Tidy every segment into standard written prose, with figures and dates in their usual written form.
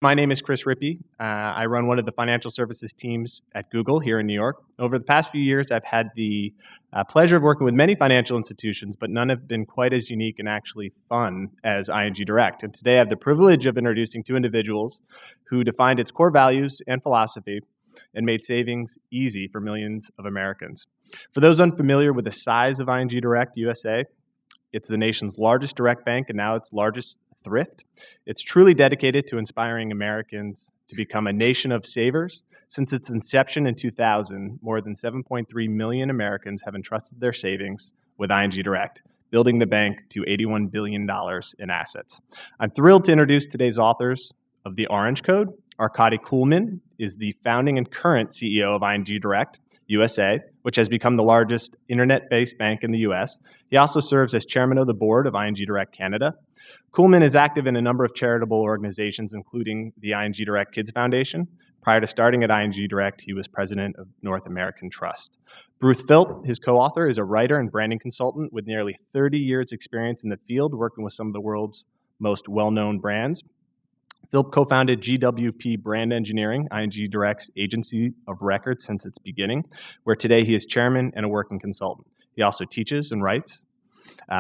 My name is Chris Rippey. I run one of the financial services teams at Google here in New York. Over the past few years, I've had the pleasure of working with many financial institutions, but none have been quite as unique and actually fun as ING Direct. And today I have the privilege of introducing two individuals who defined its core values and philosophy and made savings easy for millions of Americans. For those unfamiliar with the size of ING Direct USA, it's the nation's largest direct bank and now its largest thrift. It's truly dedicated to inspiring Americans to become a nation of savers. Since its inception in 2000, more than 7.3 million Americans have entrusted their savings with ING Direct, building the bank to $81 billion in assets. I'm thrilled to introduce today's authors of The Orange Code. Arkadi Kuhlmann is the founding and current CEO of ING Direct USA, which has become the largest internet-based bank in the U.S. He also serves as chairman of the board of ING Direct Canada. Kuhlmann is active in a number of charitable organizations, including the ING Direct Kids Foundation. Prior to starting at ING Direct, he was president of North American Trust. Bruce Philp, his co-author, is a writer and branding consultant with nearly 30 years' experience in the field, working with some of the world's most well-known brands. Philp co-founded GWP Brand Engineering, ING Direct's agency of record since its beginning, where today he is chairman and a working consultant. He also teaches and writes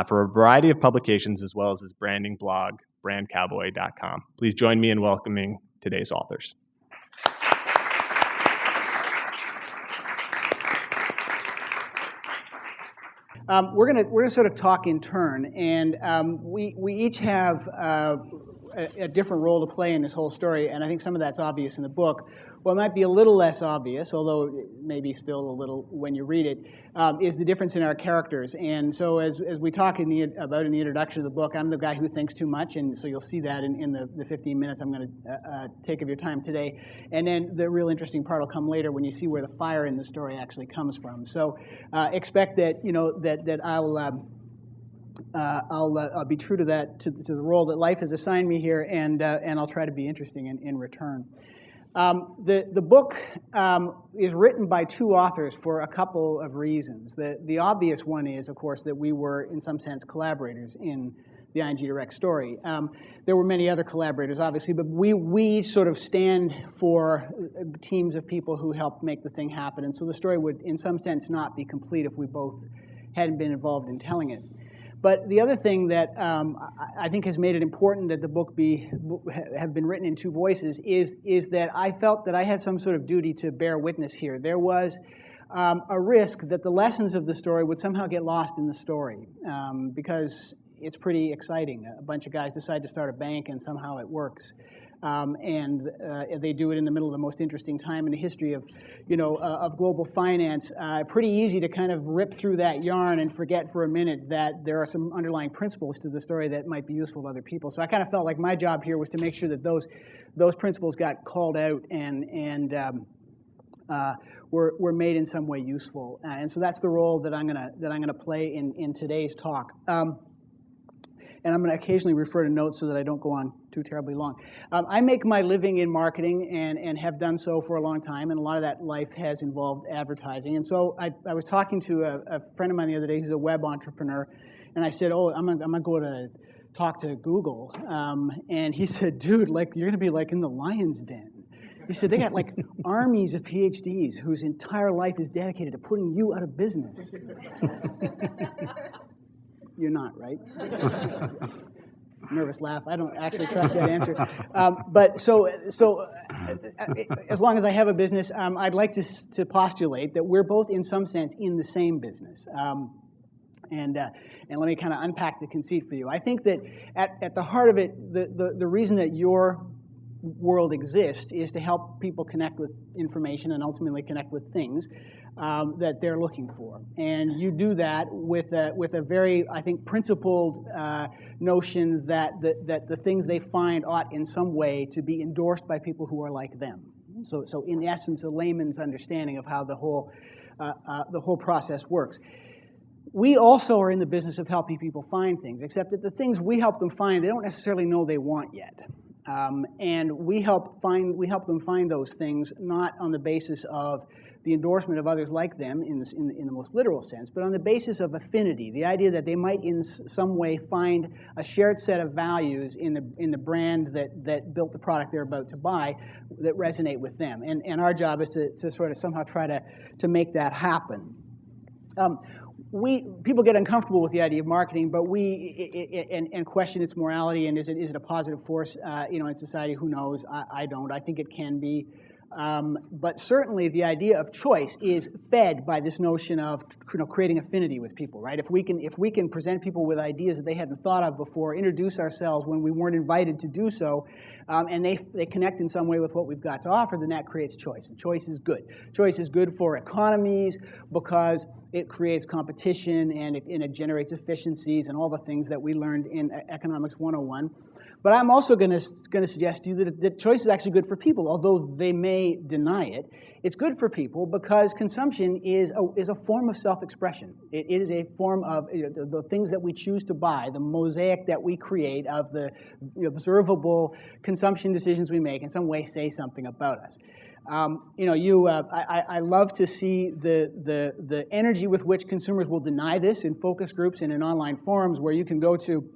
for a variety of publications, as well as his branding blog, brandcowboy.com. Please join me in welcoming today's authors. We're gonna sort of talk in turn, and we each have a different role to play in this whole story, and I think some of that's obvious in the book. What might be a little less obvious, although maybe still a little when you read it, is the difference in our characters. And so as we talk about in the introduction of the book, I'm the guy who thinks too much, and so you'll see that in the 15 minutes I'm going to take of your time today. And then the real interesting part will come later when you see where the fire in the story actually comes from. So expect that that I'll be true to that, to the role that life has assigned me here, and I'll try to be interesting in return. The book is written by two authors for a couple of reasons. The obvious one is, of course, that we were, in some sense, collaborators in the ING Direct story. There were many other collaborators, obviously, but we sort of stand for teams of people who helped make the thing happen, and so the story would, in some sense, not be complete if we both hadn't been involved in telling it. But the other thing that I think has made it important that the book have been written in two voices is that I felt that I had some sort of duty to bear witness here. There was a risk that the lessons of the story would somehow get lost in the story because it's pretty exciting. A bunch of guys decide to start a bank and somehow it works. And they do it in the middle of the most interesting time in the history of global finance. Pretty easy to kind of rip through that yarn and forget for a minute that there are some underlying principles to the story that might be useful to other people. So I kind of felt like my job here was to make sure that those principles got called out and were made in some way useful. And so that's the role that I'm gonna play in today's talk. And I'm going to occasionally refer to notes so that I don't go on too terribly long. I make my living in marketing and have done so for a long time, and a lot of that life has involved advertising. And so I was talking to a friend of mine the other day who's a web entrepreneur, and I said, I'm gonna go to talk to Google. And he said, dude, like you're going to be like in the lion's den. He said, they got like armies of PhDs whose entire life is dedicated to putting you out of business. You're not, right? Nervous laugh. I don't actually trust that answer. But so as long as I have a business, I'd like to postulate that we're both, in some sense, in the same business. And let me kind of unpack the conceit for you. I think that at the heart of it, the reason that your world exists is to help people connect with information and ultimately connect with things that they're looking for. And you do that with a very, I think, principled notion that the things they find ought in some way to be endorsed by people who are like them. So in essence, a layman's understanding of how the whole process works. We also are in the business of helping people find things, except that the things we help them find, they don't necessarily know they want yet. And we help them find those things not on the basis of the endorsement of others like them in the most literal sense, but on the basis of affinity, the idea that they might in some way find a shared set of values in the brand that built the product they're about to buy that resonate with them. And our job is to sort of somehow try to make that happen. People get uncomfortable with the idea of marketing, but and question its morality, and is it a positive force in society? Who knows? I don't. I think it can be. But certainly the idea of choice is fed by this notion of creating affinity with people, right? If we can present people with ideas that they hadn't thought of before, introduce ourselves when we weren't invited to do so, and they connect in some way with what we've got to offer, then that creates choice. And choice is good. Choice is good for economies because it creates competition and it generates efficiencies and all the things that we learned in Economics 101. But I'm also going to suggest to you that choice is actually good for people, although they may deny it. It's good for people because consumption is a form of self-expression. It is a form of the things that we choose to buy, the mosaic that we create of the observable consumption decisions we make in some way say something about us. I love to see the energy with which consumers will deny this in focus groups and in online forums where you can go to.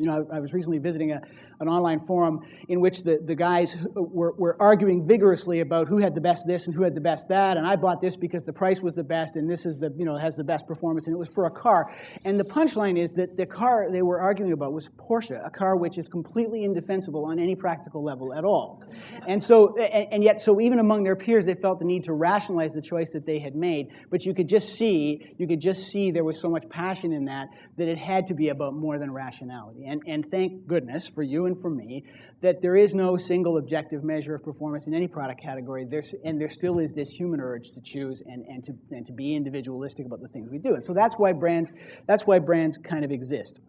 I was recently visiting an online forum in which the guys were arguing vigorously about who had the best this and who had the best that, and I bought this because the price was the best, and this is has the best performance, and it was for a car. And the punchline is that the car they were arguing about was Porsche, a car which is completely indefensible on any practical level at all. And yet even among their peers, they felt the need to rationalize the choice that they had made. But you could just see there was so much passion in that it had to be about more than rationality. And thank goodness for you and for me that there is no single objective measure of performance in any product category. There still is this human urge to choose and to be individualistic about the things we do. And so that's why brands kind of exist.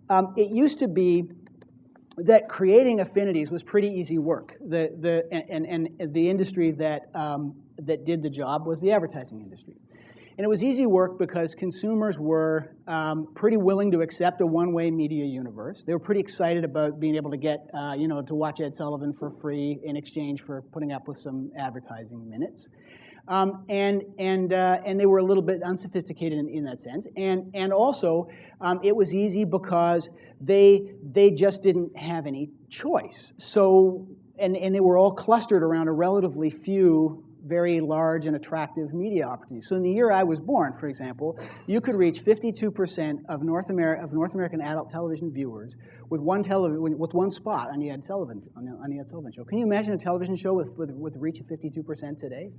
It used to be that creating affinities was pretty easy work. The industry that did the job was the advertising industry. And it was easy work because consumers were pretty willing to accept a one-way media universe. They were pretty excited about being able to get, to watch Ed Sullivan for free in exchange for putting up with some advertising minutes. And they were a little bit unsophisticated in that sense. And also, it was easy because they just didn't have any choice. So, and they were all clustered around a relatively few very large and attractive media opportunities. So in the year I was born, for example, you could reach 52% of North American adult television viewers with one spot on the Ed Sullivan show. Can you imagine a television show with a reach of 52% today?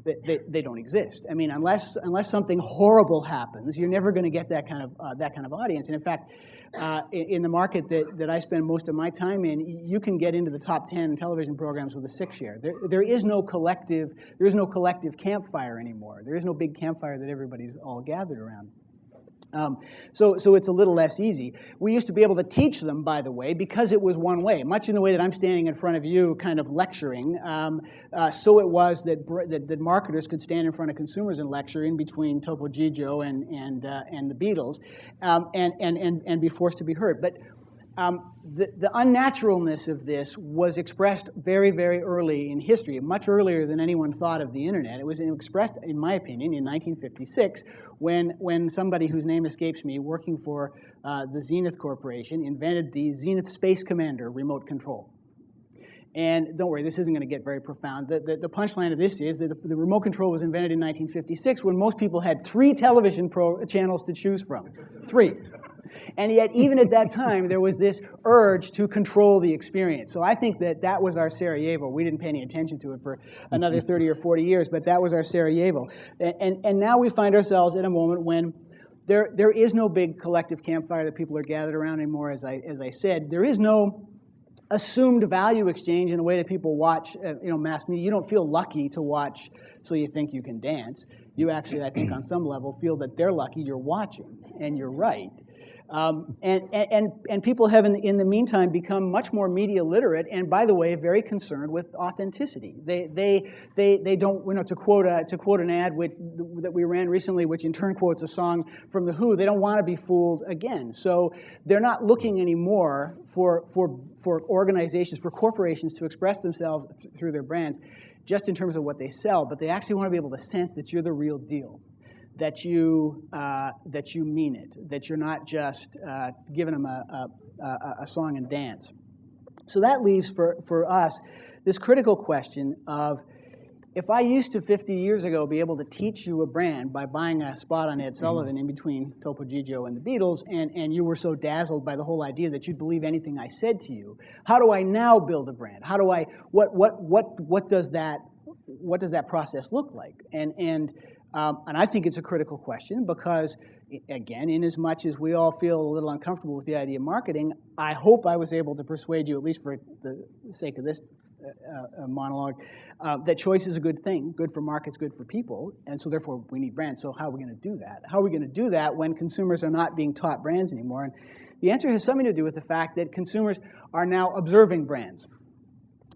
They don't exist. I mean, unless something horrible happens, you're never going to get that kind of audience. And in fact, in the market that I spend most of my time in, you can get into the top 10 television programs with a 6 share. There is no collective campfire anymore. There is no big campfire that everybody's all gathered around. So it's a little less easy. We used to be able to teach them, by the way, because it was one way, much in the way that I'm standing in front of you kind of lecturing. So it was that marketers could stand in front of consumers and lecture in between Topo Gigio and the Beatles and be forced to be heard. But the unnaturalness of this was expressed very, very early in history, much earlier than anyone thought of the internet. It was expressed, in my opinion, in 1956, when somebody whose name escapes me, working for the Zenith Corporation, invented the Zenith Space Commander remote control. And don't worry, this isn't going to get very profound. The punchline of this is that the remote control was invented in 1956 when most people had 3 television channels to choose from. 3. And yet, even at that time, there was this urge to control the experience. So I think that was our Sarajevo. We didn't pay any attention to it for another 30 or 40 years, but that was our Sarajevo. And now we find ourselves in a moment when there is no big collective campfire that people are gathered around anymore, as I said. There is no assumed value exchange in the way that people watch mass media. You don't feel lucky to watch So You Think You Can Dance. You actually, I think, on some level, feel that they're lucky you're watching, and you're right. And people have, in the meantime, become much more media literate, and by the way, very concerned with authenticity. They don't, to quote an ad that we ran recently, which in turn quotes a song from The Who, they don't want to be fooled again. So they're not looking anymore for organizations, for corporations to express themselves through their brands, just in terms of what they sell, but they actually want to be able to sense that you're the real deal. That you mean it, that you're not just giving them a song and dance. So that leaves for us this critical question of, if I used to 50 years ago be able to teach you a brand by buying a spot on Ed Sullivan in between Topo Gigio and the Beatles, and you were so dazzled by the whole idea that you'd believe anything I said to you, how do I now build a brand? How do I what does that process look like? And I think it's a critical question because, again, in as much as we all feel a little uncomfortable with the idea of marketing, I hope I was able to persuade you, at least for the sake of this monologue, that choice is a good thing, good for markets, good for people, and so therefore we need brands. So how are we going to do that? How are we going to do that when consumers are not being taught brands anymore? And the answer has something to do with the fact that consumers are now observing brands.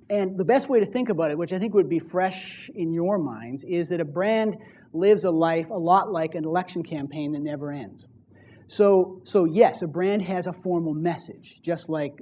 And the best way to think about it, which I think would be fresh in your minds, is that a brand lives a life a lot like an election campaign that never ends. So yes, a brand has a formal message, just like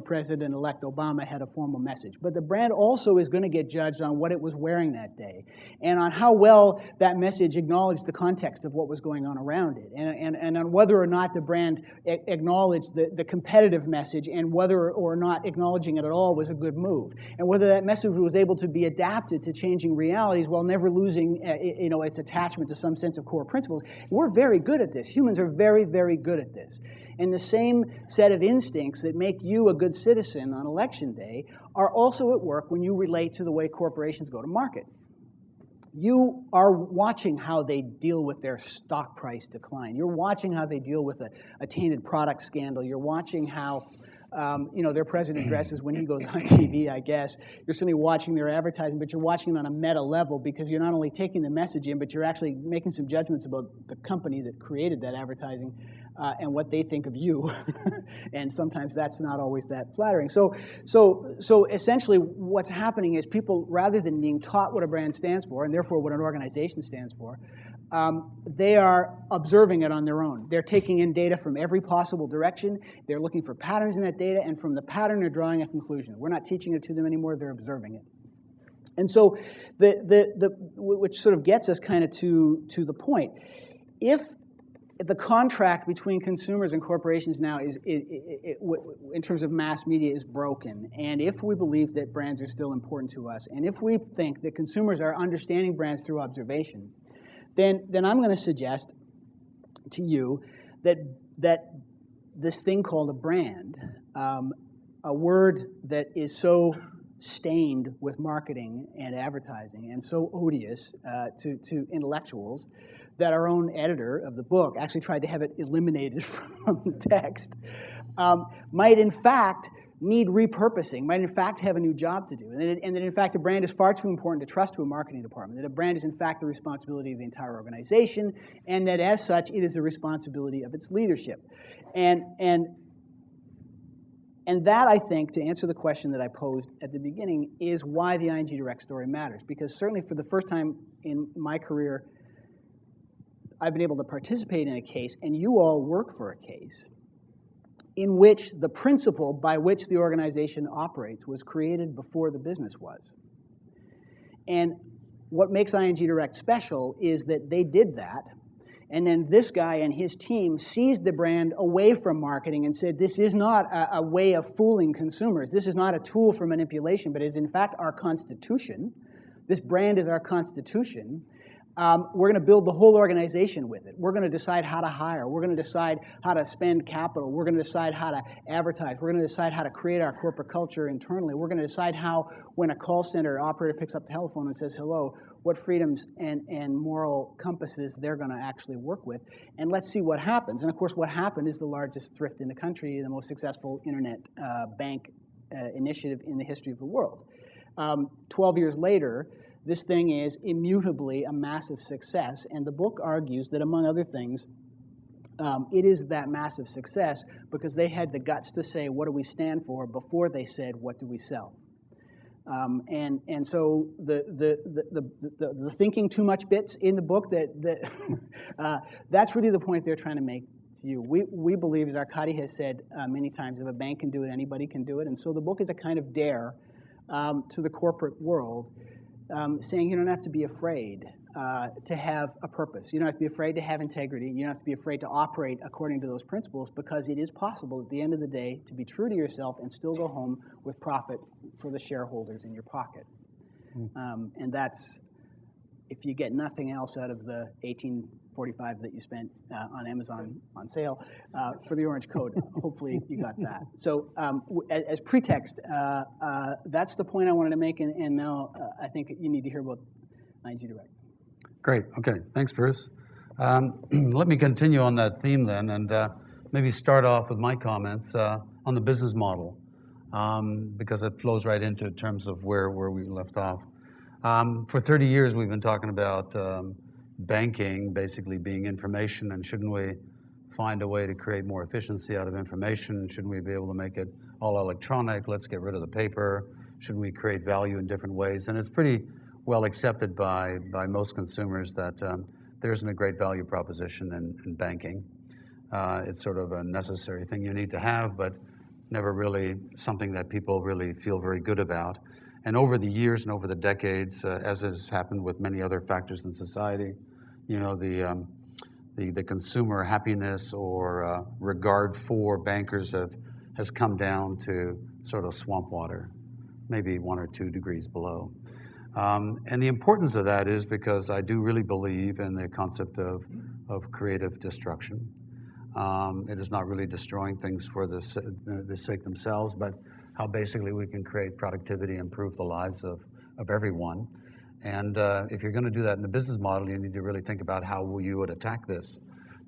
President-elect Obama had a formal message. But the brand also is going to get judged on what it was wearing that day, and on how well that message acknowledged the context of what was going on around it, and on whether or not the brand acknowledged the competitive message, and whether or not acknowledging it at all was a good move, and whether that message was able to be adapted to changing realities while never losing its attachment to some sense of core principles. We're very good at this. Humans are very, very good at this. And the same set of instincts that make you a good citizen on election day are also at work when you relate to the way corporations go to market. You are watching how they deal with their stock price decline. You're watching how they deal with a tainted product scandal. You're watching how their president dresses when he goes on TV, I guess. You're certainly watching their advertising, but you're watching it on a meta level because you're not only taking the message in, but you're actually making some judgments about the company that created that advertising and what they think of you. And sometimes that's not always that flattering. So essentially what's happening is people, rather than being taught what a brand stands for, and therefore what an organization stands for, they are observing it on their own. They're taking in data from every possible direction. They're looking for patterns in that data, and from the pattern, they're drawing a conclusion. We're not teaching it to them anymore. They're observing it. And so, which sort of gets us kind of to the point. If the contract between consumers and corporations now in terms of mass media is broken, and if we believe that brands are still important to us, and if we think that consumers are understanding brands through observation, then I'm going to suggest to you that this thing called a brand, a word that is so stained with marketing and advertising and so odious to intellectuals that our own editor of the book actually tried to have it eliminated from the text, might in fact need repurposing, might in fact have a new job to do, and that in fact a brand is far too important to trust to a marketing department, that a brand is in fact the responsibility of the entire organization, and that as such it is the responsibility of its leadership. And that, I think, to answer the question that I posed at the beginning, is why the ING Direct story matters, because certainly for the first time in my career I've been able to participate in a case, and you all work for a case, in which the principle by which the organization operates was created before the business was. And what makes ING Direct special is that they did that, and then this guy and his team seized the brand away from marketing and said, this is not a way of fooling consumers. This is not a tool for manipulation, but is in fact our constitution. This brand is our constitution. We're going to build the whole organization with it. We're going to decide how to hire. We're going to decide how to spend capital. We're going to decide how to advertise. We're going to decide how to create our corporate culture internally. We're going to decide how, when a call center operator picks up the telephone and says hello, what freedoms and moral compasses they're going to actually work with. And let's see what happens. And of course, what happened is the largest thrift in the country, the most successful internet bank initiative in the history of the world. 12 years later, this thing is immutably a massive success, and the book argues that, among other things, it is that massive success because they had the guts to say, what do we stand for, before they said, what do we sell? And so the thinking too much bits in the book, that's really the point they're trying to make to you. We believe, as Arkadi has said many times, if a bank can do it, anybody can do it. And so the book is a kind of dare to the corporate world, saying you don't have to be afraid to have a purpose. You don't have to be afraid to have integrity. You don't have to be afraid to operate according to those principles, because it is possible at the end of the day to be true to yourself and still go home with profit for the shareholders in your pocket. And that's, if you get nothing else out of the $18.45 that you spent on Amazon on sale for the orange coat, hopefully you got that. So as pretext, that's the point I wanted to make, and now I think you need to hear about ING Direct. Great. Okay. Thanks, Bruce. Let me continue on that theme then, and maybe start off with my comments on the business model, because it flows right into terms of where we left off. For 30 years, we've been talking about banking basically being information, and shouldn't we find a way to create more efficiency out of information? Shouldn't we be able to make it all electronic? Let's get rid of the paper. Shouldn't we create value in different ways? And it's pretty well accepted by most consumers that there isn't a great value proposition in banking. It's sort of a necessary thing you need to have, but never really something that people really feel very good about. And over the years and over the decades, as has happened with many other factors in society, you know, the consumer happiness or regard for bankers has come down to sort of swamp water, maybe 1 or 2 degrees below. And the importance of that is because I do really believe in the concept of creative destruction. It is not really destroying things for the sake themselves, but how basically we can create productivity, improve the lives of everyone. And if you're going to do that in the business model, you need to really think about how you would attack this.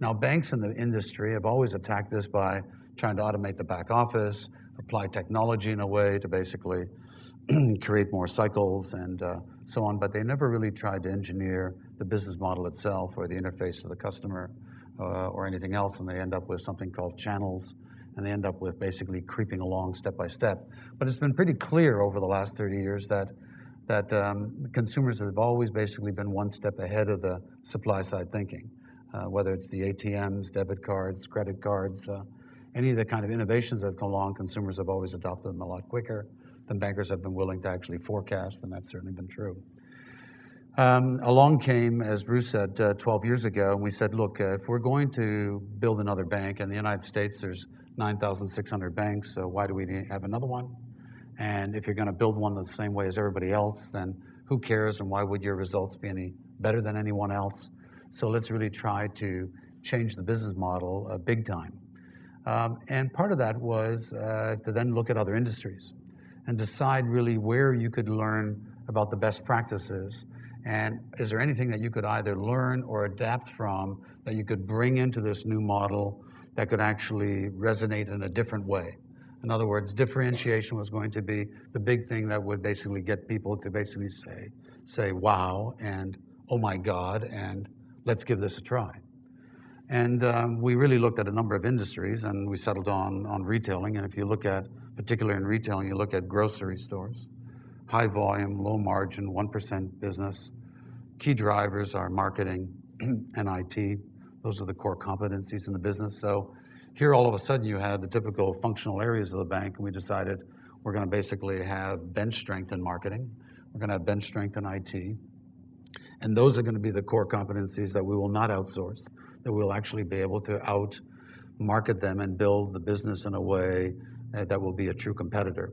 Now, banks in the industry have always attacked this by trying to automate the back office, apply technology in a way to basically create more cycles and so on, but they never really tried to engineer the business model itself or the interface to the customer or anything else, and they end up with something called channels, and they end up with basically creeping along step by step. But it's been pretty clear over the last 30 years that consumers have always basically been one step ahead of the supply side thinking, whether it's the ATMs, debit cards, credit cards, any of the kind of innovations that have come along, consumers have always adopted them a lot quicker than bankers have been willing to actually forecast, and that's certainly been true. Along came, as Bruce said, 12 years ago, and we said, look, if we're going to build another bank, in the United States there's 9,600 banks, so why do we have another one? And if you're going to build one the same way as everybody else, then who cares, and why would your results be any better than anyone else? So let's really try to change the business model big time. And part of that was to then look at other industries and decide really where you could learn about the best practices. And is there anything that you could either learn or adapt from that you could bring into this new model that could actually resonate in a different way? In other words, differentiation was going to be the big thing that would basically get people to basically say wow, and oh my God, and let's give this a try. And we really looked at a number of industries, and we settled on retailing. And if you look at, particularly in retailing, you look at grocery stores, high volume, low margin, 1% business. Key drivers are marketing and IT. Those are the core competencies in the business. So here all of a sudden you had the typical functional areas of the bank, and we decided we're going to basically have bench strength in marketing. We're going to have bench strength in IT. And those are going to be the core competencies that we will not outsource, that we'll actually be able to out-market them and build the business in a way that will be a true competitor.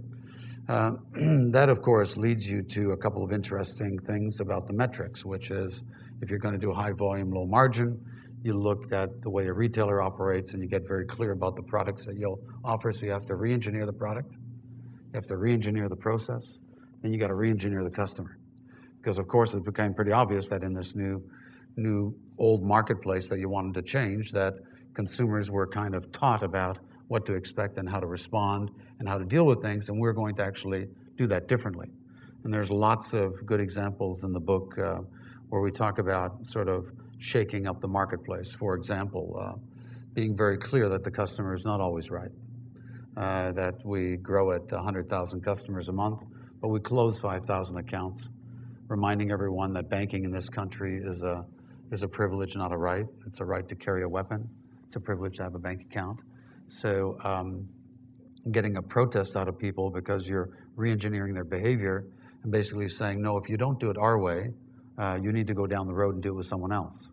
That, of course, leads you to a couple of interesting things about the metrics, which is if you're going to do high volume, low margin, you look at the way a retailer operates and you get very clear about the products that you'll offer. So you have to re-engineer the product, you have to re-engineer the process, then you got to re-engineer the customer. Because, of course, it became pretty obvious that in this new old marketplace that you wanted to change, that consumers were kind of taught about what to expect and how to respond and how to deal with things, and we're going to actually do that differently. And there's lots of good examples in the book where we talk about sort of shaking up the marketplace. For example, being very clear that the customer is not always right. That we grow at 100,000 customers a month, but we close 5,000 accounts, reminding everyone that banking in this country is a privilege, not a right. It's a right to carry a weapon. It's a privilege to have a bank account. So getting a protest out of people because you're re-engineering their behavior and basically saying, no, if you don't do it our way, you need to go down the road and do it with someone else.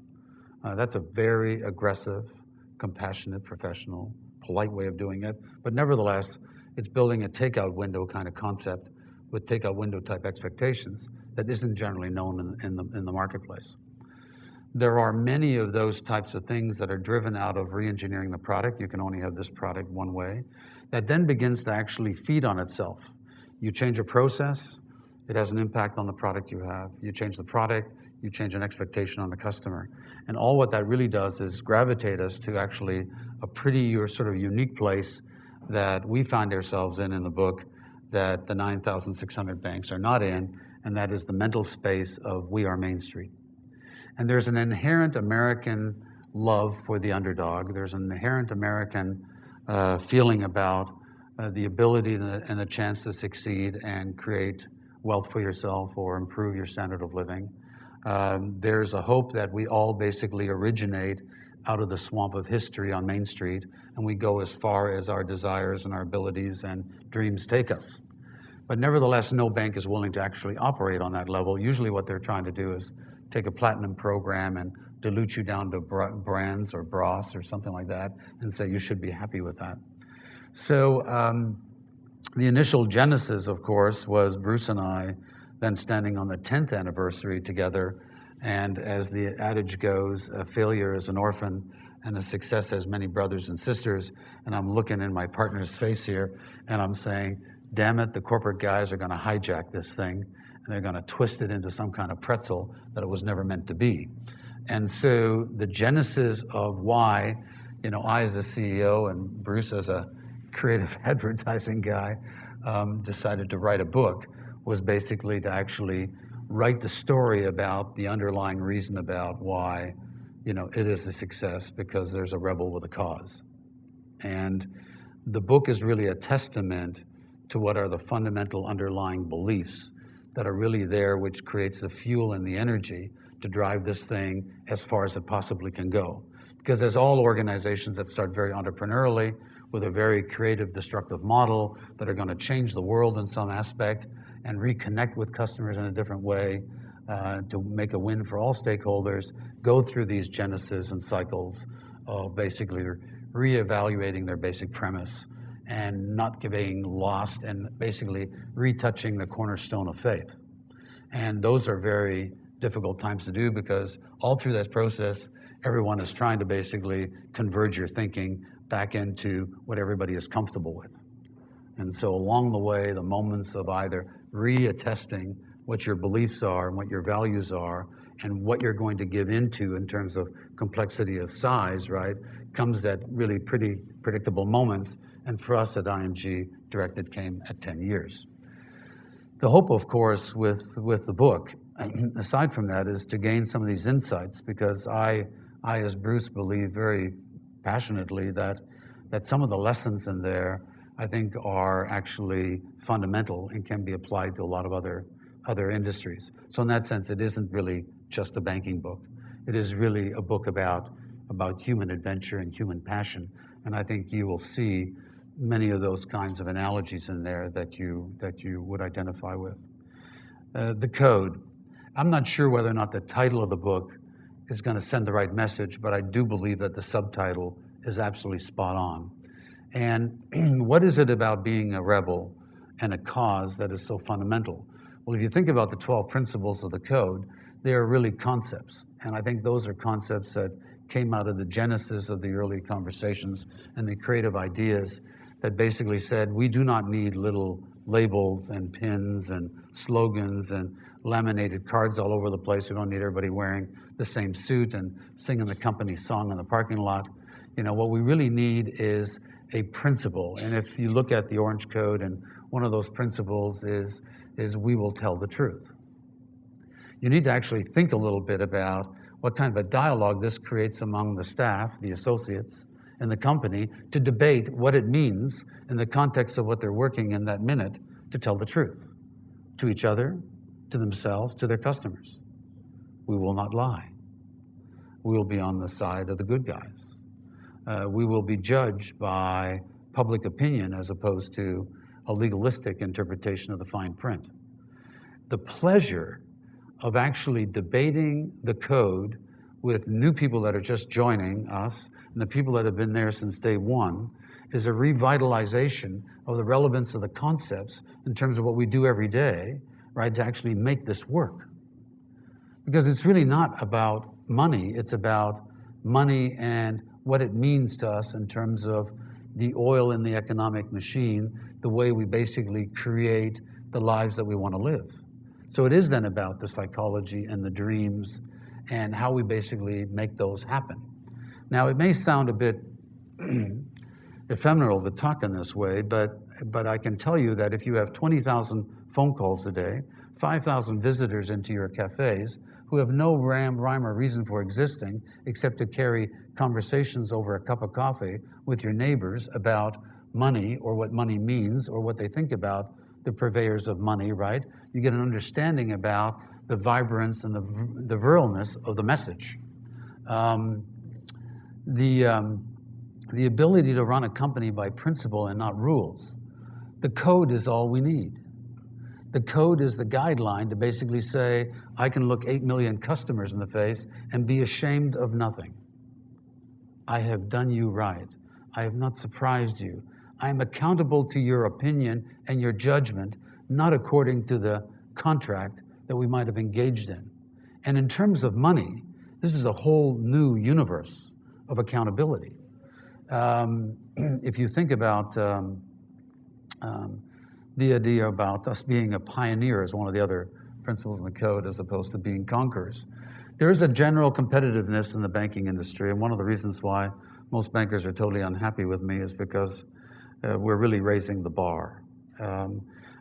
That's a very aggressive, compassionate, professional, polite way of doing it. But nevertheless, it's building a takeout window kind of concept with takeout window type expectations that isn't generally known in the marketplace. There are many of those types of things that are driven out of re-engineering the product. You can only have this product one way. That then begins to actually feed on itself. You change a process, it has an impact on the product you have. You change the product, you change an expectation on the customer. And all what that really does is gravitate us to actually a pretty or sort of unique place that we find ourselves in the book that the 9,600 banks are not in, and that is the mental space of we are Main Street. And there's an inherent American love for the underdog. There's an inherent American feeling about the ability and the chance to succeed and create wealth for yourself or improve your standard of living. There's a hope that we all basically originate out of the swamp of history on Main Street, and we go as far as our desires and our abilities and dreams take us. But nevertheless, no bank is willing to actually operate on that level. Usually what they're trying to do is take a platinum program and dilute you down to brands or bras or something like that and say you should be happy with that. So the initial genesis, of course, was Bruce and I then standing on the 10th anniversary together. And as the adage goes, a failure is an orphan and a success has many brothers and sisters. And I'm looking in my partner's face here and I'm saying, damn it, the corporate guys are going to hijack this thing and they're going to twist it into some kind of pretzel that it was never meant to be. And so the genesis of why, I as a CEO and Bruce as a creative advertising guy decided to write a book was basically to actually write the story about the underlying reason about why, it is a success, because there's a rebel with a cause. And the book is really a testament to what are the fundamental underlying beliefs that are really there, which creates the fuel and the energy to drive this thing as far as it possibly can go. Because as all organizations that start very entrepreneurially with a very creative, destructive model that are going to change the world in some aspect and reconnect with customers in a different way to make a win for all stakeholders, go through these genesis and cycles of basically reevaluating their basic premise and not getting lost and basically retouching the cornerstone of faith. And those are very difficult times to do because all through that process, everyone is trying to basically converge your thinking back into what everybody is comfortable with. And so along the way, the moments of either reattesting what your beliefs are and what your values are and what you're going to give into in terms of complexity of size, right, comes at really pretty predictable moments. And for us at ING, Directed came at 10 years. The hope, of course, with the book, aside from that, is to gain some of these insights because I as Bruce, believe very passionately that some of the lessons in there, I think, are actually fundamental and can be applied to a lot of other industries. So in that sense, it isn't really just a banking book. It is really a book about human adventure and human passion. And I think you will see many of those kinds of analogies in there that you would identify with. The code. I'm not sure whether or not the title of the book is going to send the right message, but I do believe that the subtitle is absolutely spot on. And what is it about being a rebel and a cause that is so fundamental? Well, if you think about the 12 principles of the code, they are really concepts. And I think those are concepts that came out of the genesis of the early conversations and the creative ideas that basically said, we do not need little labels and pins and slogans and laminated cards all over the place. We don't need everybody wearing the same suit and singing the company song in the parking lot. What we really need is a principle. And if you look at the Orange Code, and one of those principles is we will tell the truth. You need to actually think a little bit about what kind of a dialogue this creates among the staff, the associates, in the company to debate what it means in the context of what they're working in that minute to tell the truth to each other, to themselves, to their customers. We will not lie. We will be on the side of the good guys. We will be judged by public opinion as opposed to a legalistic interpretation of the fine print. The pleasure of actually debating the code with new people that are just joining us and the people that have been there since day one is a revitalization of the relevance of the concepts in terms of what we do every day, right, to actually make this work. Because it's really not about money, it's about money and what it means to us in terms of the oil in the economic machine, the way we basically create the lives that we want to live. So it is then about the psychology and the dreams and how we basically make those happen. Now, it may sound a bit ephemeral to talk in this way, but I can tell you that if you have 20,000 phone calls a day, 5,000 visitors into your cafes who have no rhyme or reason for existing except to carry conversations over a cup of coffee with your neighbors about money or what money means or what they think about the purveyors of money, right? You get an understanding about the vibrance and the virilness of the message. The ability to run a company by principle and not rules. The code is all we need. The code is the guideline to basically say, I can look 8 million customers in the face and be ashamed of nothing. I have done you right. I have not surprised you. I am accountable to your opinion and your judgment, not according to the contract that we might have engaged in. And in terms of money, this is a whole new universe of accountability. If you think about the idea about us being a pioneer as one of the other principles in the code as opposed to being conquerors, there is a general competitiveness in the banking industry, and one of the reasons why most bankers are totally unhappy with me is because we're really raising the bar.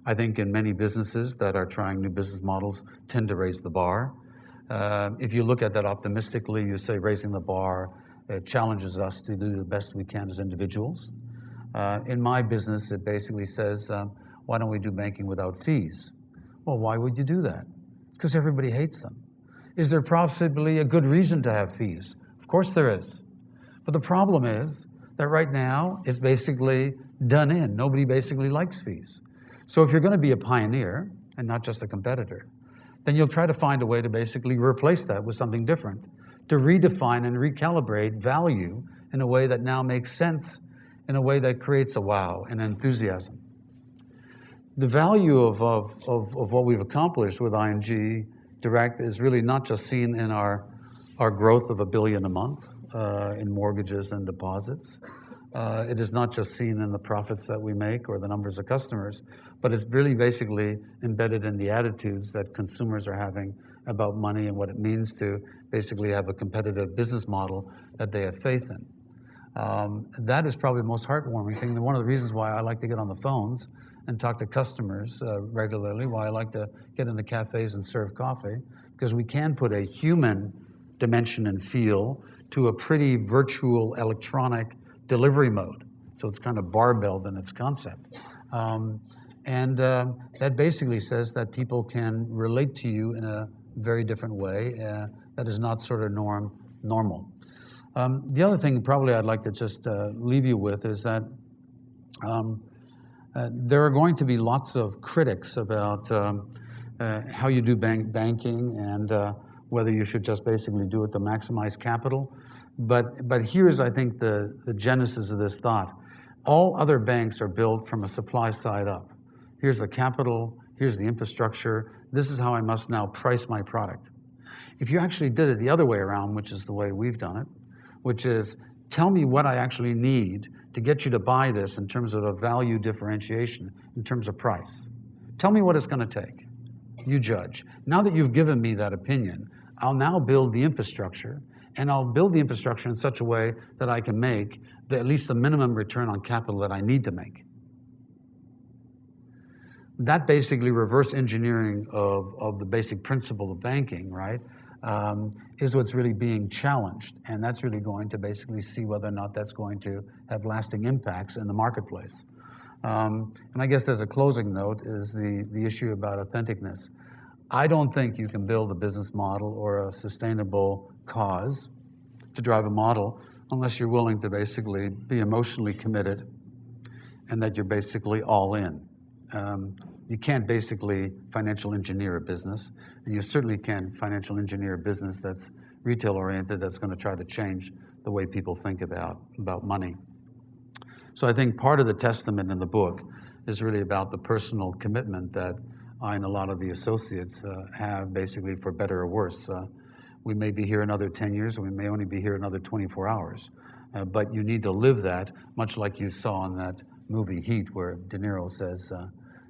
I think in many businesses that are trying new business models tend to raise the bar. If you look at that optimistically, you say raising the bar challenges us to do the best we can as individuals. In my business, it basically says, why don't we do banking without fees? Well, why would you do that? It's because everybody hates them. Is there possibly a good reason to have fees? Of course there is. But the problem is that right now it's basically done in. Nobody basically likes fees. So if you're going to be a pioneer and not just a competitor, then you'll try to find a way to basically replace that with something different, to redefine and recalibrate value in a way that now makes sense, in a way that creates a wow and enthusiasm. The value of what we've accomplished with ING Direct is really not just seen in our growth of $1 billion a month in mortgages and deposits. It is not just seen in the profits that we make or the numbers of customers, but it's really basically embedded in the attitudes that consumers are having about money and what it means to basically have a competitive business model that they have faith in. That is probably the most heartwarming thing. And one of the reasons why I like to get on the phones and talk to customers regularly, why I like to get in the cafes and serve coffee, because we can put a human dimension and feel to a pretty virtual electronic delivery mode. So it's kind of barbelled in its concept. That basically says that people can relate to you in a very different way that is not sort of normal. The other thing probably I'd like to just leave you with is that there are going to be lots of critics about how you do banking and whether you should just basically do it to maximize capital. But here's, I think, the genesis of this thought. All other banks are built from a supply side up. Here's the capital, here's the infrastructure, this is how I must now price my product. If you actually did it the other way around, which is the way we've done it, which is tell me what I actually need to get you to buy this in terms of a value differentiation, in terms of price. Tell me what it's going to take. You judge. Now that you've given me that opinion, I'll now build the infrastructure, and I'll build the infrastructure in such a way that I can make at least the minimum return on capital that I need to make. That basically reverse engineering of the basic principle of banking, right, is what's really being challenged. And that's really going to basically see whether or not that's going to have lasting impacts in the marketplace. And I guess as a closing note is the issue about authenticness. I don't think you can build a business model or a sustainable cause to drive a model unless you're willing to basically be emotionally committed and that you're basically all in. You can't basically financial engineer a business, and you certainly can't financial engineer a business that's retail-oriented, that's going to try to change the way people think about money. So I think part of the testament in the book is really about the personal commitment that I and a lot of the associates have, basically for better or worse. We may be here another 10 years, or we may only be here another 24 hours. But you need to live that, much like you saw in that movie Heat, where De Niro says,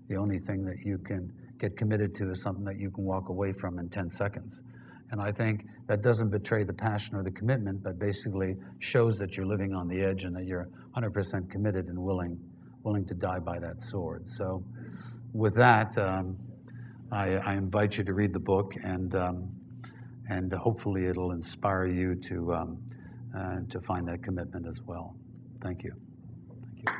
the only thing that you can get committed to is something that you can walk away from in 10 seconds. And I think that doesn't betray the passion or the commitment, but basically shows that you're living on the edge and that you're 100% committed and willing to die by that sword. So with that, I invite you to read the book, and hopefully it'll inspire you to find that commitment as well. Thank you. Thank you.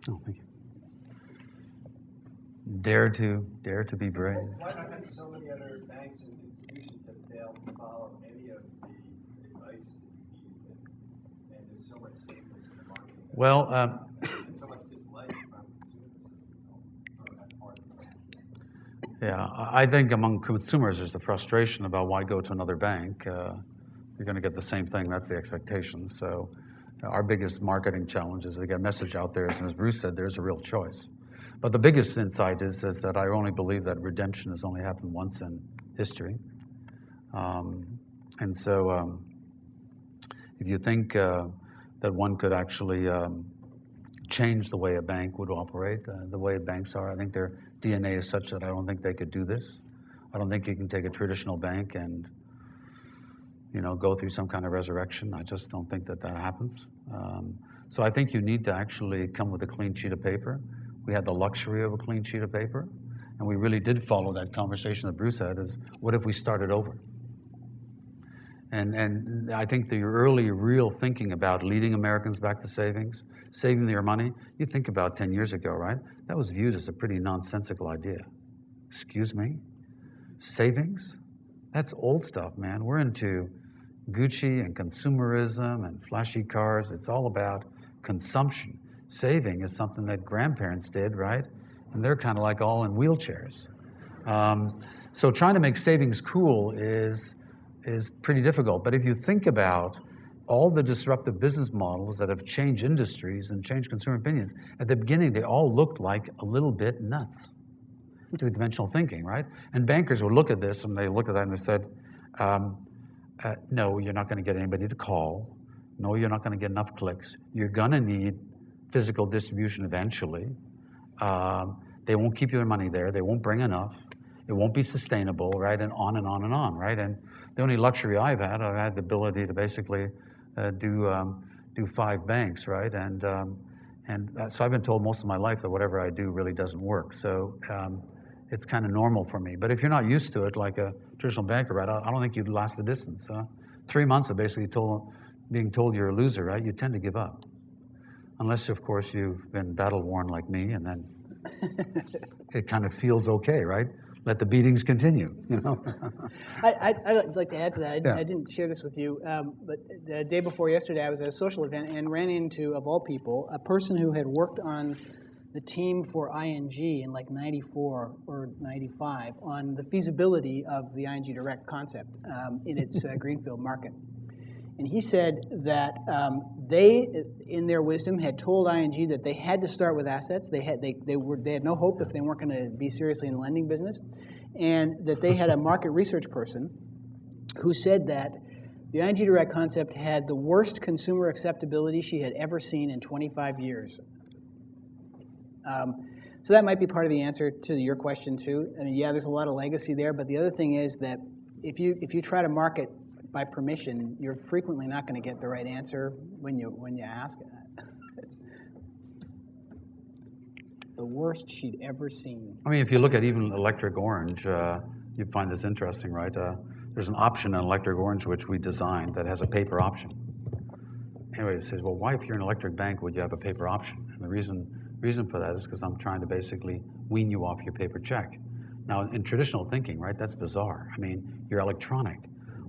Oh, thank you. Dare to be brave. Why do you think so many other banks and institutions have failed to follow any of the advice and there's so much sameness in the market? Well, so much dislike from consumers. That's part of it. yeah, I think among consumers there's the frustration about why go to another bank. You're going to get the same thing. That's the expectation. So our biggest marketing challenge is to get a message out there. And as Bruce said, there's a real choice. But the biggest insight is that I only believe that redemption has only happened once in history. And so if you think that one could actually change the way a bank would operate, the way banks are, I think their DNA is such that I don't think they could do this. I don't think you can take a traditional bank and go through some kind of resurrection. I just don't think that happens. So I think you need to actually come with a clean sheet of paper. We had the luxury of a clean sheet of paper, and we really did follow that conversation that Bruce had, is what if we started over? And I think the early real thinking about leading Americans back to savings, saving their money, you think about 10 years ago, right? That was viewed as a pretty nonsensical idea. Excuse me? Savings? That's old stuff, man. We're into Gucci and consumerism and flashy cars. It's all about consumption. Saving is something that grandparents did, right? And they're kind of like all in wheelchairs. So trying to make savings cool is pretty difficult. But if you think about all the disruptive business models that have changed industries and changed consumer opinions, at the beginning they all looked like a little bit nuts to the conventional thinking, right? And bankers would look at this and they look at that and they said, no, you're not going to get anybody to call. No, you're not going to get enough clicks. You're going to need physical distribution eventually. They won't keep your money there. They won't bring enough. It won't be sustainable, right? And on and on and on, right? And the only luxury I've had the ability to basically do 5 banks, right? And so I've been told most of my life that whatever I do really doesn't work. So it's kind of normal for me. But if you're not used to it, like a traditional banker, right? I don't think you'd last the distance. 3 months of basically being told you're a loser, right? You tend to give up. Unless, of course, you've been battle-worn like me, and then it kind of feels okay, right? Let the beatings continue, I'd like to add to that. Yeah. I didn't share this with you, but the day before yesterday, I was at a social event and ran into, of all people, a person who had worked on the team for ING in like 94 or 95 on the feasibility of the ING Direct concept in its greenfield market. And he said that they, in their wisdom, had told ING that they had to start with assets. They had no hope if they weren't going to be seriously in the lending business, and that they had a market research person who said that the ING Direct concept had the worst consumer acceptability she had ever seen in 25 years. So that might be part of the answer to your question too. I mean, yeah, there's a lot of legacy there, but the other thing is that if you try to market by permission, you're frequently not going to get the right answer when you ask it. the worst she'd ever seen. I mean, if you look at even electric orange, you'd find this interesting, right? There's an option in electric orange which we designed that has a paper option. Anyway, it says, well, why, if you're an electric bank, would you have a paper option? And the reason for that is because I'm trying to basically wean you off your paper check. Now, in traditional thinking, right, that's bizarre. I mean, you're electronic.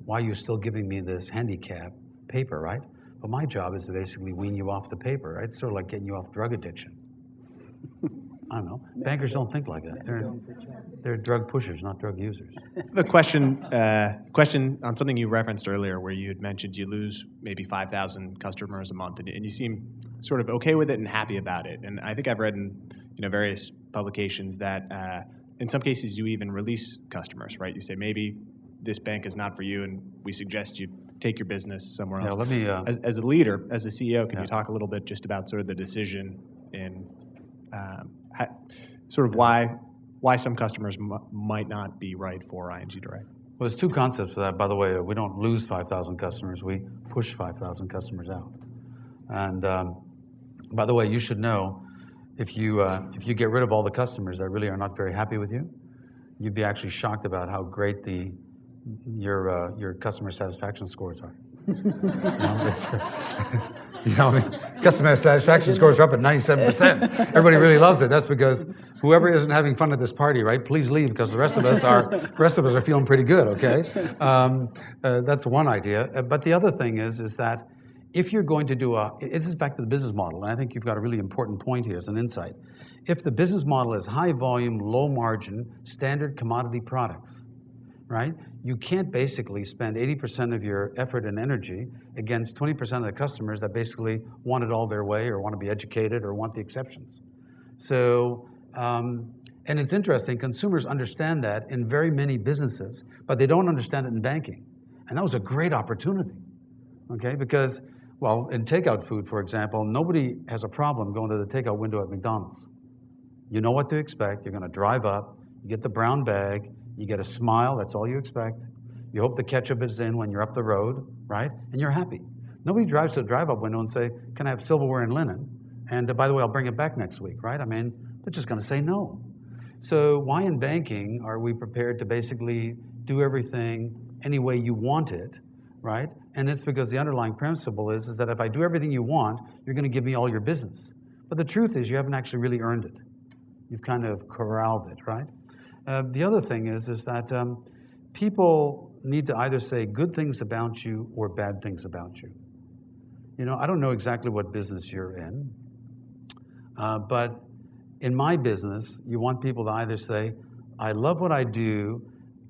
Why are you still giving me this handicap paper, right? But my job is to basically wean you off the paper, right? It's sort of like getting you off drug addiction. I don't know. Bankers don't think like that. They're drug pushers, not drug users. The question on something you referenced earlier, where you had mentioned you lose maybe 5,000 customers a month, and you seem sort of okay with it and happy about it. And I think I've read in various publications that in some cases you even release customers, right? You say maybe this bank is not for you, and we suggest you take your business somewhere else. Yeah, let me. As a leader, as a CEO, can you talk a little bit just about sort of the decision in sort of why some customers might not be right for ING Direct? Well, there's two concepts for that. By the way, we don't lose 5,000 customers. We push 5,000 customers out. And by the way, you should know, if you get rid of all the customers that really are not very happy with you, you'd be actually shocked about how great your customer satisfaction scores are. Customer satisfaction scores are up at 97%. Everybody really loves it. That's because whoever isn't having fun at this party, right? Please leave, because the rest of us are feeling pretty good. Okay, that's one idea. But the other thing is that if you're going to do this is back to the business model, and I think you've got a really important point here as an insight. If the business model is high volume, low margin, standard commodity products, right? You can't basically spend 80% of your effort and energy against 20% of the customers that basically want it all their way, or want to be educated, or want the exceptions. So, and it's interesting, consumers understand that in very many businesses, but they don't understand it in banking. And that was a great opportunity, okay? Because, well, in takeout food, for example, nobody has a problem going to the takeout window at McDonald's. You know what to expect. You're going to drive up, you get the brown bag, you get a smile, that's all you expect. You hope the ketchup is in when you're up the road, right? And you're happy. Nobody drives to the drive-up window and say, can I have silverware and linen? And by the way, I'll bring it back next week, right? I mean, they're just going to say no. So why in banking are we prepared to basically do everything any way you want it, right? And it's because the underlying principle is that if I do everything you want, you're going to give me all your business. But the truth is you haven't actually really earned it. You've kind of corralled it, right? The other thing is that people need to either say good things about you or bad things about you. You know, I don't know exactly what business you're in, but in my business, you want people to either say, I love what I do,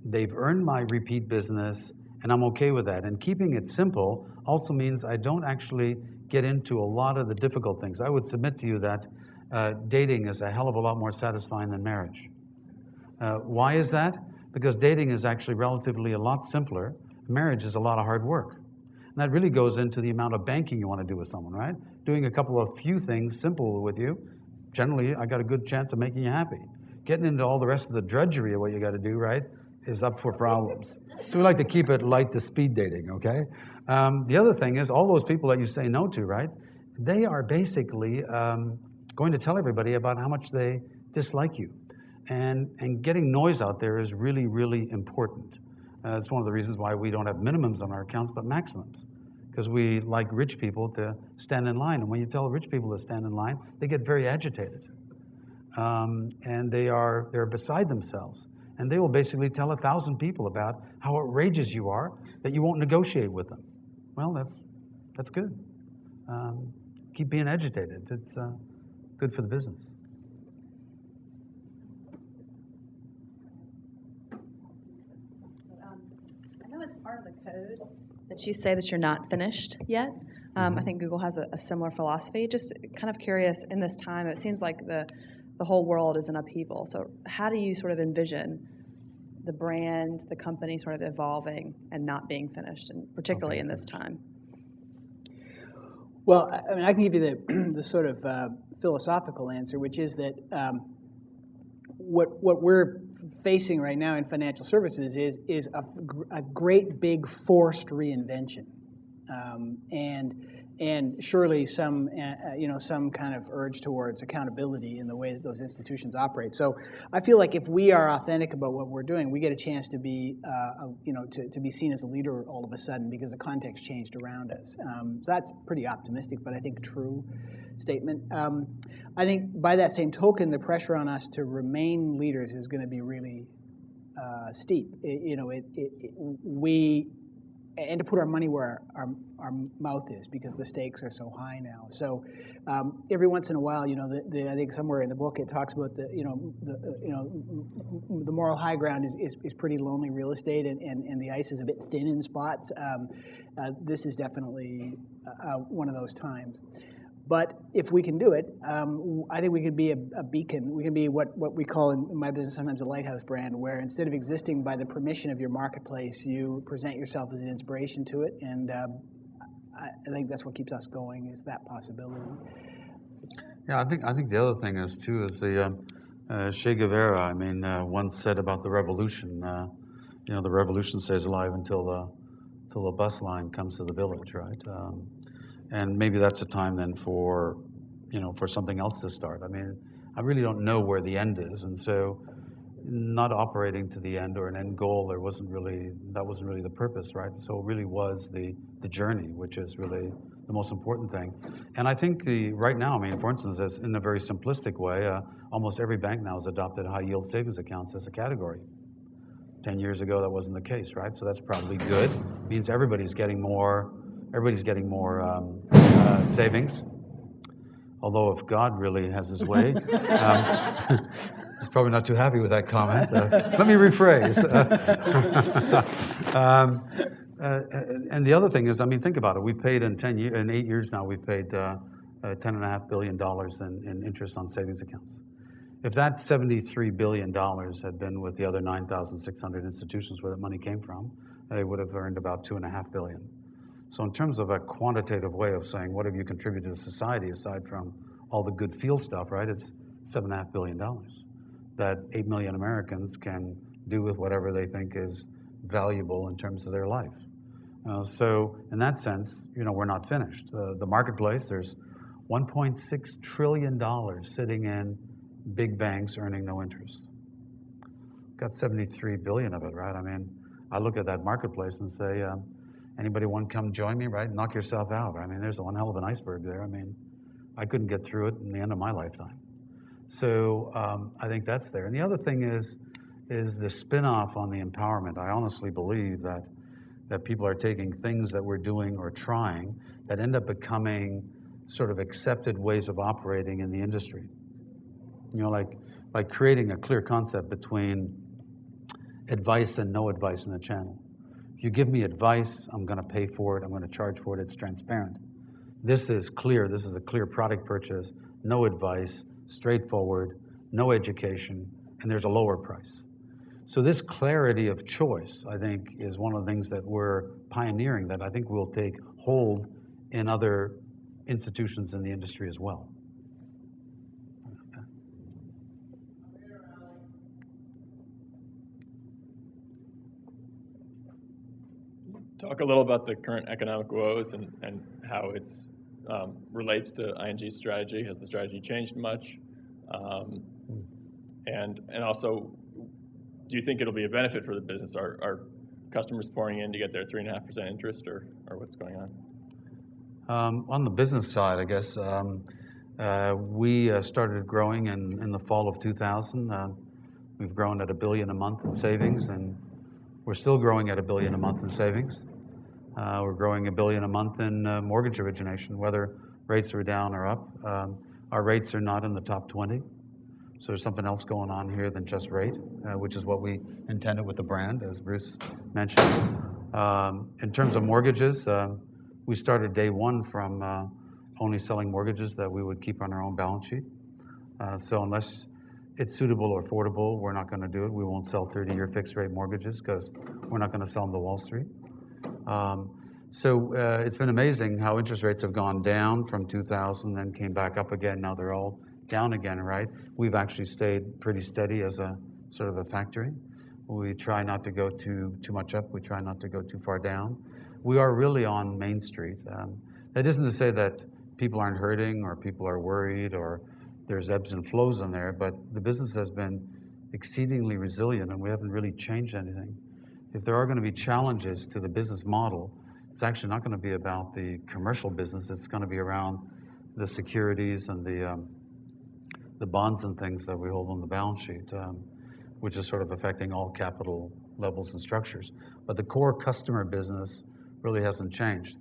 they've earned my repeat business, and I'm okay with that. And keeping it simple also means I don't actually get into a lot of the difficult things. I would submit to you that dating is a hell of a lot more satisfying than marriage. Why is that? Because dating is actually relatively a lot simpler. Marriage is a lot of hard work. And that really goes into the amount of banking you want to do with someone, right? Doing a few things simple with you, generally, I got a good chance of making you happy. Getting into all the rest of the drudgery of what you got to do, right, is up for problems. So we like to keep it light to speed dating, okay? The other thing is all those people that you say no to, right, they are basically going to tell everybody about how much they dislike you. And getting noise out there is really, really important. It's one of the reasons why we don't have minimums on our accounts, but maximums. Because we like rich people to stand in line. And when you tell rich people to stand in line, they get very agitated. And they're beside themselves. And they will basically tell 1,000 people about how outrageous you are that you won't negotiate with them. Well, that's good. Keep being agitated. It's good for the business. Part of the code that you say that you're not finished yet. I think Google has a similar philosophy. Just kind of curious, in this time, it seems like the whole world is in upheaval. So how do you sort of envision the brand, the company sort of evolving and not being finished, and particularly in this time? Well, I mean, I can give you the sort of philosophical answer, which is that what we're facing right now in financial services is a great big forced reinvention. and surely some some kind of urge towards accountability in the way that those institutions operate. So I feel like if we are authentic about what we're doing, we get a chance to be to be seen as a leader all of a sudden because the context changed around us. So that's pretty optimistic, but I think true statement. I think by that same token, the pressure on us to remain leaders is going to be really steep. And to put our money where our mouth is, because the stakes are so high now. So every once in a while, I think somewhere in the book it talks about the moral high ground is pretty lonely real estate, and the ice is a bit thin in spots. This is definitely one of those times. But if we can do it, I think we could be a beacon. We can be what we call in my business sometimes a lighthouse brand, where instead of existing by the permission of your marketplace, you present yourself as an inspiration to it. And I think that's what keeps us going, is that possibility. Yeah, I think the other thing is too is the Che Guevara. Once said about the revolution. The revolution stays alive until the bus line comes to the village, right? And maybe that's a time then for something else to start. I really don't know where the end is, and so not operating to the end or an end goal, that wasn't really the purpose, right? So it really was the journey, which is really the most important thing. And I think right now, for instance, as in a very simplistic way, almost every bank now has adopted high yield savings accounts as a category. 10 years ago, that wasn't the case, right? So that's probably good. It means everybody's getting more savings. Although if God really has his way, he's probably not too happy with that comment. Let me rephrase. And the other thing is, think about it. We paid in 8 years now, we've paid $10.5 billion in interest on savings accounts. If that $73 billion had been with the other 9,600 institutions where that money came from, they would have earned about $2.5 billion. So in terms of a quantitative way of saying, what have you contributed to society aside from all the good feel stuff, right? It's $7.5 billion that 8 million Americans can do with whatever they think is valuable in terms of their life. So in that sense, we're not finished. The marketplace, there's $1.6 trillion sitting in big banks earning no interest. Got 73 billion of it, right? I look at that marketplace and say, anybody want to come join me, right? Knock yourself out. There's one hell of an iceberg there. I couldn't get through it in the end of my lifetime. So I think that's there. And the other thing is the spin-off on the empowerment. I honestly believe that people are taking things that we're doing or trying that end up becoming sort of accepted ways of operating in the industry. Like creating a clear concept between advice and no advice in the channel. If you give me advice, I'm going to pay for it, I'm going to charge for it, it's transparent. This is clear, this is a clear product purchase, no advice, straightforward, no education, and there's a lower price. So this clarity of choice, I think, is one of the things that we're pioneering that I think will take hold in other institutions in the industry as well. Talk a little about the current economic woes and how it's relates to ING's strategy. Has the strategy changed much? And also, do you think it'll be a benefit for the business? Are customers pouring in to get their 3.5% interest, or what's going on? On the business side, I guess, we started growing in the fall of 2000. We've grown at $1 billion a month in savings, and we're still growing at $1 billion a month in savings. We're growing $1 billion a month in mortgage origination, whether rates are down or up. Our rates are not in the top 20, so there's something else going on here than just rate, which is what we intended with the brand, as Bruce mentioned. In terms of mortgages, we started day one from only selling mortgages that we would keep on our own balance sheet. So unless it's suitable or affordable, we're not going to do it. We won't sell 30-year fixed-rate mortgages because we're not going to sell them to Wall Street. So it's been amazing how interest rates have gone down from 2000, then came back up again. Now they're all down again, right? We've actually stayed pretty steady as a sort of a factory. We try not to go too much up. We try not to go too far down. we are really on Main Street. That isn't to say that people aren't hurting or people are worried or there's ebbs and flows in there, but the business has been exceedingly resilient and we haven't really changed anything. If there are going to be challenges to the business model, it's actually not going to be about the commercial business. It's going to be around the securities and the bonds and things that we hold on the balance sheet, which is sort of affecting all capital levels and structures. But the core customer business really hasn't changed.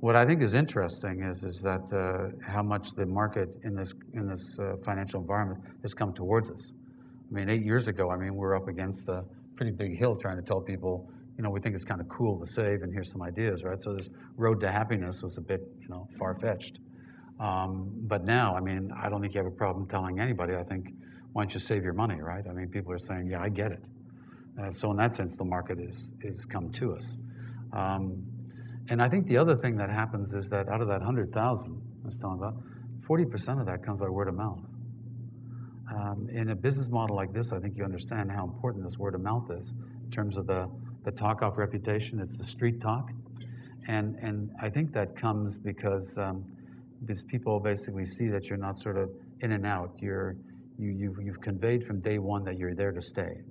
What I think is interesting is that how much the market in this financial environment has come towards us. I mean, 8 years ago, I mean, we were up against a pretty big hill trying to tell people, you know, we think it's kind of cool to save and here's some ideas, right? So this road to happiness was a bit, you know, far-fetched. But now, I mean, I don't think you have a problem telling anybody. I think, why don't you save your money, right? I mean, people are saying, yeah, I get it. So in that sense, the market is come to us. And I think the other thing that happens is that out of that 100,000 I was talking about, 40% of that comes by word of mouth. In a business model like this, I think you understand how important this word of mouth is in terms of the talk of reputation. It's the street talk. And I think that comes because people basically see that you're not sort of in and out. You've conveyed from day one that you're there to stay.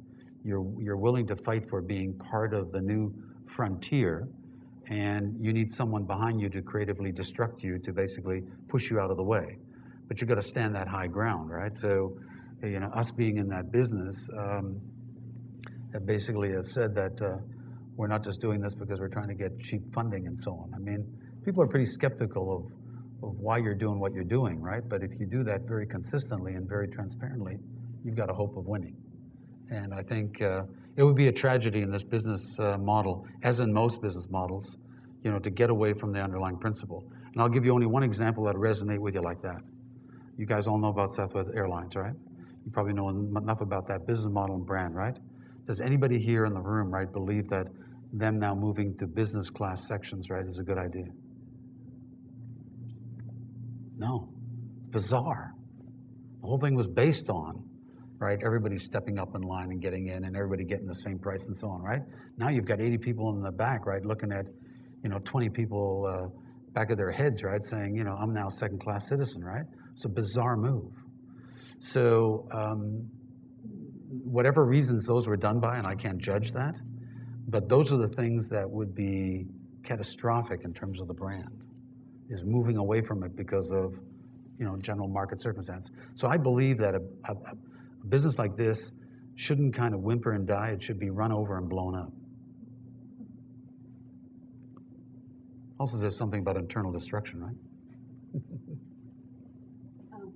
You're willing to fight for being part of the new frontier, and you need someone behind you to creatively destruct you, to basically push you out of the way. But you've got to stand that high ground, right? So, you know, us being in that business basically have said that we're not just doing this because we're trying to get cheap funding and so on. I mean, people are pretty skeptical of why you're doing what you're doing, right? But if you do that very consistently and very transparently, you've got a hope of winning. And I think it would be a tragedy in this business model, as in most business models, you know, to get away from the underlying principle. And I'll give you only one example that resonate with you like that. You guys all know about Southwest Airlines, right? You probably know enough about that business model and brand, right? Does anybody here in the room, right, believe that them now moving to business class sections, right, is a good idea? No, it's bizarre. The whole thing was based on, right, everybody stepping up in line and getting in and everybody getting the same price and so on, right? Now you've got 80 people in the back, right, looking at, you know, 20 people back of their heads, right, saying, you know, I'm now a second-class citizen, right? It's a bizarre move. So whatever reasons those were done by, and I can't judge that, but those are the things that would be catastrophic in terms of the brand, is moving away from it because of, you know, general market circumstance. So I believe that a business like this shouldn't kind of whimper and die. It should be run over and blown up. Also, there's something about internal destruction, right?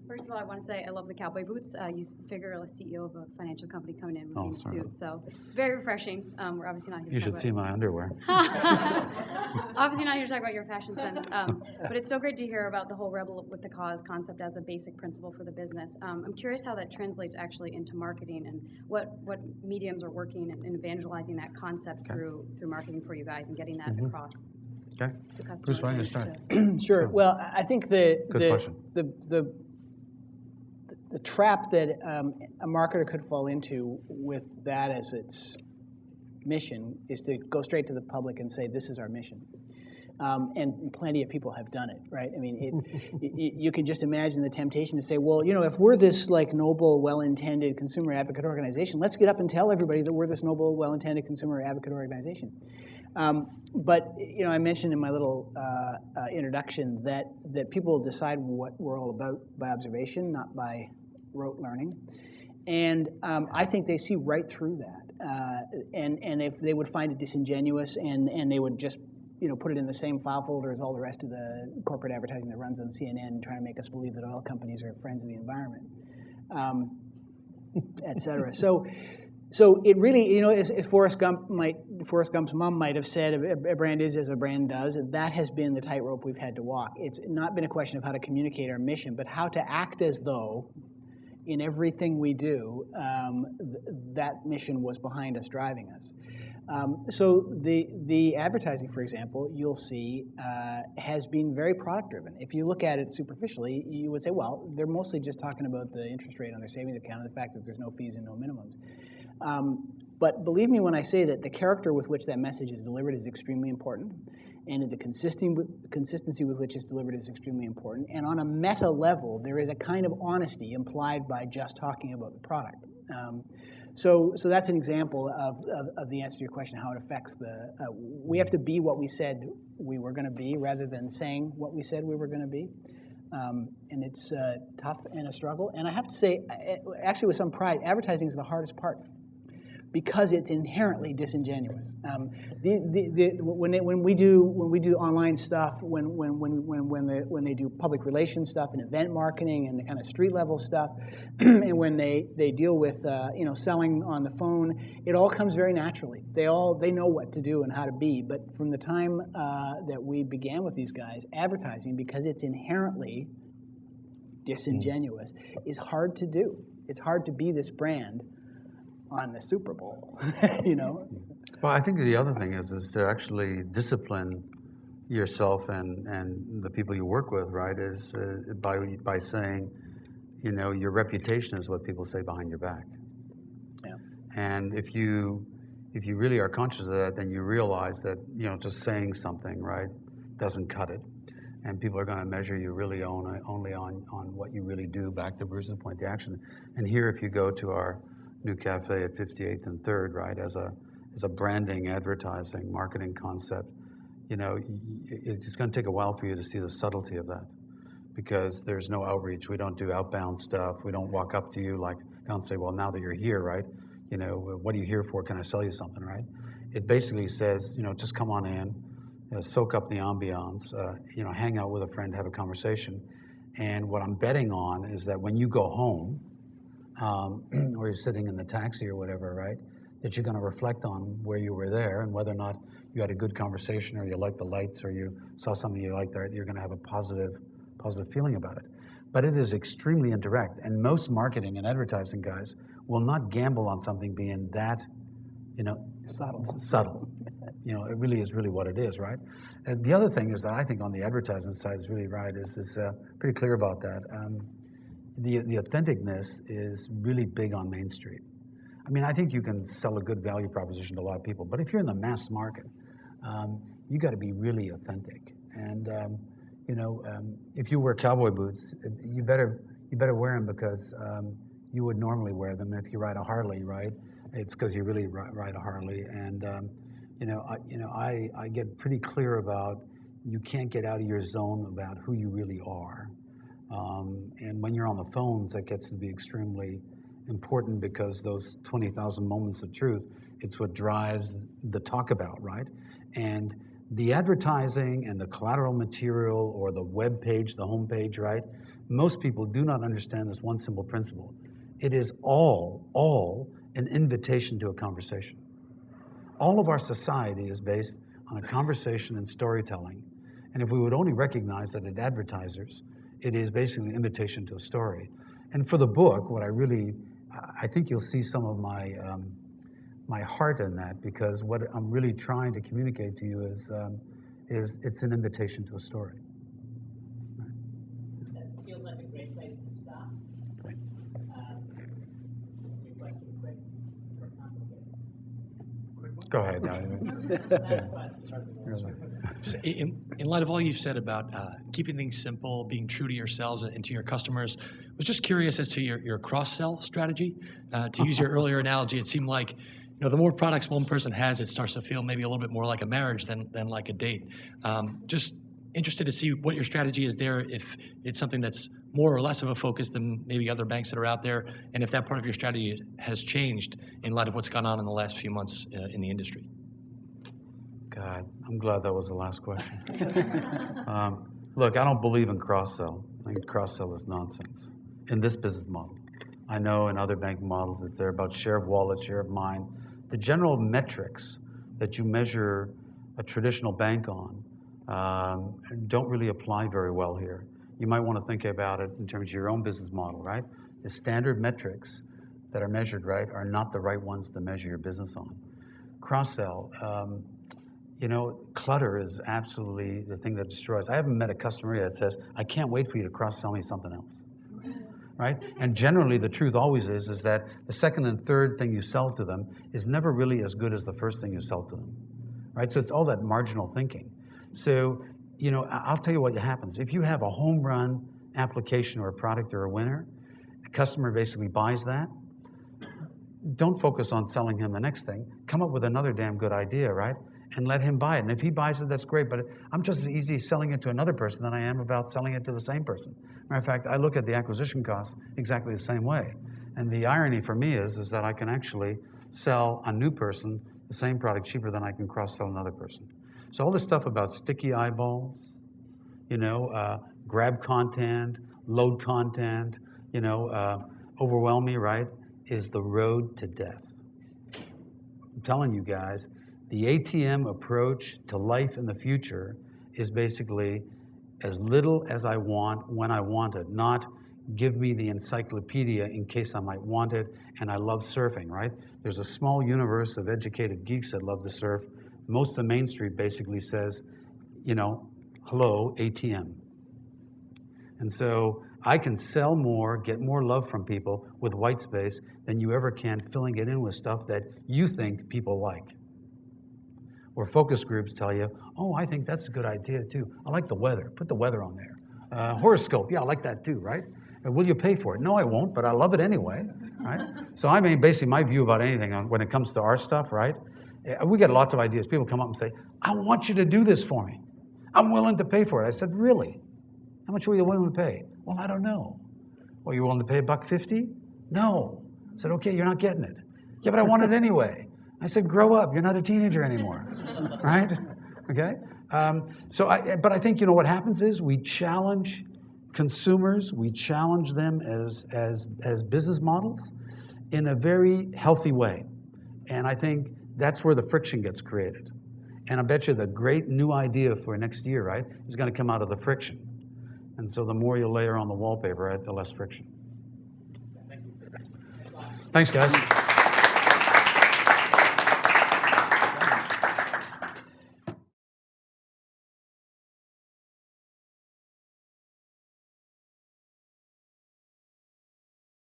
First of all, I want to say I love the cowboy boots. You figure a CEO of a financial company coming in with a suit, so very refreshing. We're obviously not here. You should see my underwear. Obviously not here to talk about your fashion sense, but it's so great to hear about the whole rebel with the cause concept as a basic principle for the business. I'm curious how that translates actually into marketing and what mediums are working in evangelizing that concept through marketing for you guys and getting that across. Okay. To customers. Bruce, why don't you start? Sure. Well, I think Good question. The trap that a marketer could fall into with that as its mission is to go straight to the public and say, this is our mission. And plenty of people have done it, right? I mean, you can just imagine the temptation to say, well, you know, if we're this like noble, well-intended consumer advocate organization, let's get up and tell everybody that we're this noble, well-intended consumer advocate organization. But you know, I mentioned in my little introduction that people decide what we're all about by observation, not by rote learning, and I think they see right through that. And if they would find it disingenuous, and they would just, you know, put it in the same file folder as all the rest of the corporate advertising that runs on CNN, trying to make us believe that oil companies are friends of the environment, et cetera. So it really, you know, as Forrest Gump's mom might have said, a brand is as a brand does. That has been the tightrope we've had to walk. It's not been a question of how to communicate our mission, but how to act as though in everything we do, that mission was behind us, driving us. So the advertising, for example, you'll see has been very product-driven. If you look at it superficially, you would say, well, they're mostly just talking about the interest rate on their savings account and the fact that there's no fees and no minimums. But believe me when I say that the character with which that message is delivered is extremely important. and the consistency with which it's delivered is extremely important. And on a meta level, there is a kind of honesty implied by just talking about the product. So that's an example of the answer to your question, how it affects the, we have to be what we said we were going to be rather than saying what we said we were going to be. And it's tough and a struggle. And I have to say, actually with some pride, advertising is the hardest part because it's inherently disingenuous. When we do online stuff, when they do public relations stuff and event marketing and the kind of street level stuff, and when they deal with selling on the phone, it all comes very naturally. They know what to do and how to be. But from the time that we began with these guys, advertising, because it's inherently disingenuous, is hard to do. It's hard to be this brand on the Super Bowl, Well, I think the other thing is to actually discipline yourself and the people you work with, right? Is by saying, your reputation is what people say behind your back. Yeah. And if you really are conscious of that, then you realize that just saying something, right, doesn't cut it, and people are going to measure you really only on what you really do. Back to Bruce's point, the action. And here, if you go to our new cafe at 58th and 3rd, right, as a branding, advertising, marketing concept, it's going to take a while for you to see the subtlety of that, because there's no outreach. We don't do outbound stuff. We don't walk up to you don't say, well, now that you're here, right, what are you here for? Can I sell you something, right? It basically says, just come on in, soak up the ambiance, hang out with a friend, have a conversation. And what I'm betting on is that when you go home, or you're sitting in the taxi or whatever, right, that you're going to reflect on where you were there and whether or not you had a good conversation or you liked the lights or you saw something you liked there, you're going to have a positive feeling about it. But it is extremely indirect, and most marketing and advertising guys will not gamble on something being that, subtle. It really is what it is, right? And the other thing is that I think on the advertising side is really right, is pretty clear about that. The authenticness is really big on Main Street. I mean, I think you can sell a good value proposition to a lot of people, but if you're in the mass market, you got to be really authentic. And if you wear cowboy boots, you better wear them because you would normally wear them. If you ride a Harley, right, it's because you really ride a Harley. And I get pretty clear about you can't get out of your zone about who you really are. And when you're on the phones, that gets to be extremely important because those 20,000 moments of truth, it's what drives the talk about, right? And the advertising and the collateral material or the web page, the home page, right? Most people do not understand this one simple principle. It is all an invitation to a conversation. All of our society is based on a conversation and storytelling. And if we would only recognize that at advertisers, it is basically an invitation to a story. And for the book, I think you'll see some of my heart in that, because what I'm really trying to communicate to you is it's an invitation to a story. That feels like a great place to stop. Great. Your question quick or complicated? Go ahead. Last question. Just in light of all you've said about keeping things simple, being true to yourselves and to your customers, I was just curious as to your cross-sell strategy. To use your earlier analogy, it seemed like the more products one person has, it starts to feel maybe a little bit more like a marriage than like a date. Just interested to see what your strategy is there, if it's something that's more or less of a focus than maybe other banks that are out there, and if that part of your strategy has changed in light of what's gone on in the last few months in the industry. God, I'm glad that was the last question. Look, I don't believe in cross-sell. I think cross-sell is nonsense in this business model. I know in other banking models it's there about share of wallet, share of mind. The general metrics that you measure a traditional bank on don't really apply very well here. You might want to think about it in terms of your own business model, right? The standard metrics that are measured, right, are not the right ones to measure your business on. Cross-sell, clutter is absolutely the thing that destroys. I haven't met a customer yet that says, I can't wait for you to cross-sell me something else, right? And generally, the truth always is that the second and third thing you sell to them is never really as good as the first thing you sell to them, right? So it's all that marginal thinking. So, I'll tell you what happens. If you have a home run application or a product or a winner, a customer basically buys that. Don't focus on selling him the next thing. Come up with another damn good idea, right? And let him buy it. And if he buys it, that's great. But I'm just as easy selling it to another person than I am about selling it to the same person. Matter of fact, I look at the acquisition costs exactly the same way. And the irony for me is that I can actually sell a new person the same product cheaper than I can cross-sell another person. So all this stuff about sticky eyeballs, grab content, load content, overwhelm me, right, is the road to death. I'm telling you guys, the ATM approach to life in the future is basically as little as I want when I want it, not give me the encyclopedia in case I might want it, and I love surfing, right? There's a small universe of educated geeks that love to surf. Most of the Main Street basically says, hello, ATM. And so I can sell more, get more love from people with white space than you ever can filling it in with stuff that you think people like. Or focus groups tell you, oh, I think that's a good idea too. I like the weather. Put the weather on there. Horoscope, yeah, I like that too, right? And will you pay for it? No, I won't, but I love it anyway, right? So I mean, basically my view about anything when it comes to our stuff, right? We get lots of ideas. People come up and say, I want you to do this for me. I'm willing to pay for it. I said, really? How much were you willing to pay? Well, I don't know. Well, you willing to pay $1.50? No. I said, okay, you're not getting it. Yeah, but I want it anyway. I said, grow up. You're not a teenager anymore, right? Okay. But I think what happens is we challenge consumers. We challenge them as business models in a very healthy way, and I think that's where the friction gets created. And I bet you the great new idea for next year, right, is going to come out of the friction. And so the more you layer on the wallpaper, right, the less friction. Thanks, guys.